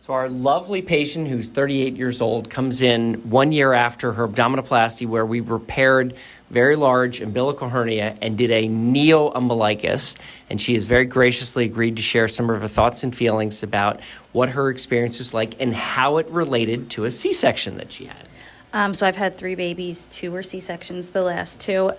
So our lovely patient who's 38 years old comes in 1 year after her abdominoplasty where we repaired very large umbilical hernia and did a Neo-Umbilicus. And she has very graciously agreed to share some of her thoughts and feelings about what her experience was like and how it related to a C-section that she had. So I've had 3 babies, 2 were C-sections, the last 2.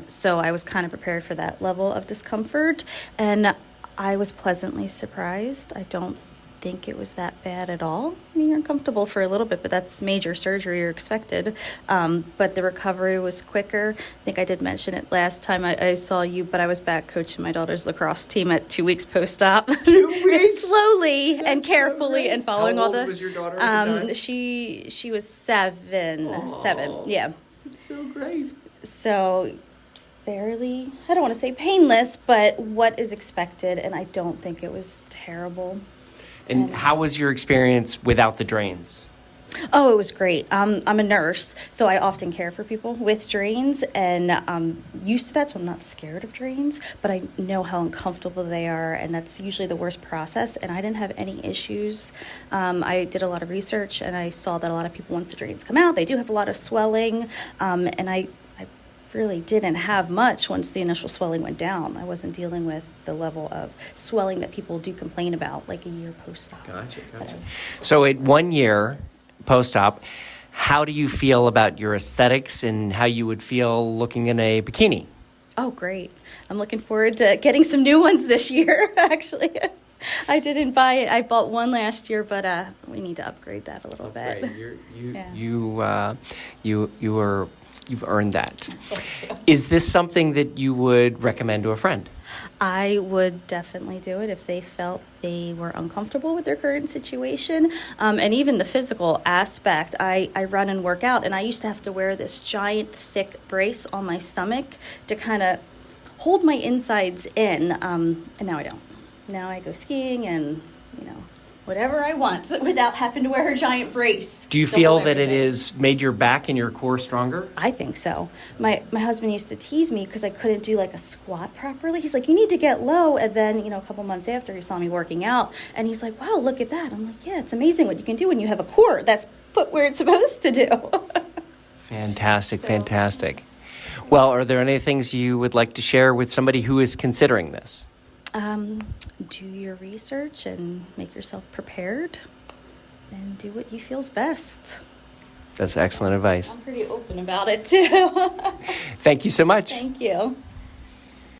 So I was kind of prepared for that level of discomfort. And I was pleasantly surprised. I don't think it was that bad at all. I mean, you're uncomfortable for a little bit, but that's major surgery, you're expected. But the recovery was quicker. I think I did mention it last time I saw you, but I was back coaching my daughter's lacrosse team at 2 weeks post-op. 2 weeks? Slowly That's and carefully so and following How all the... old was your daughter at the time? She was 7, yeah. That's so great. So fairly, I don't want to say painless, but what is expected, and I don't think it was terrible. And how was your experience without the drains? Oh, it was great. I'm a nurse, so I often care for people with drains, and I'm used to that, so I'm not scared of drains, but I know how uncomfortable they are, and that's usually the worst process, and I didn't have any issues. I did a lot of research, and I saw that a lot of people, once the drains come out, they do have a lot of swelling, and I really didn't have much once the initial swelling went down. I wasn't dealing with the level of swelling that people do complain about, like a year post-op. Gotcha. So at 1 year post-op, how do you feel about your aesthetics and how you would feel looking in a bikini? Oh, great. I'm looking forward to getting some new ones this year, actually. I didn't buy it. I bought one last year, but we need to upgrade that a little bit. You've earned that. Is this something that you would recommend to a friend? I would definitely do it if they felt they were uncomfortable with their current situation. And even the physical aspect, I run and work out, and I used to have to wear this giant thick brace on my stomach to kind of hold my insides in, and now I don't. Now I go skiing and, whatever I want without having to wear a giant brace. Do you feel that it has made your back and your core stronger? I think so. My husband used to tease me because I couldn't do like a squat properly. He's like, you need to get low. And then, a couple months after, he saw me working out and he's like, wow, look at that. I'm like, yeah, it's amazing what you can do when you have a core that's put where it's supposed to do. Fantastic. Well, are there any things you would like to share with somebody who is considering this? Do your research and make yourself prepared and do what you feel's best. That's excellent advice. I'm pretty open about it too. Thank you so much. Thank you.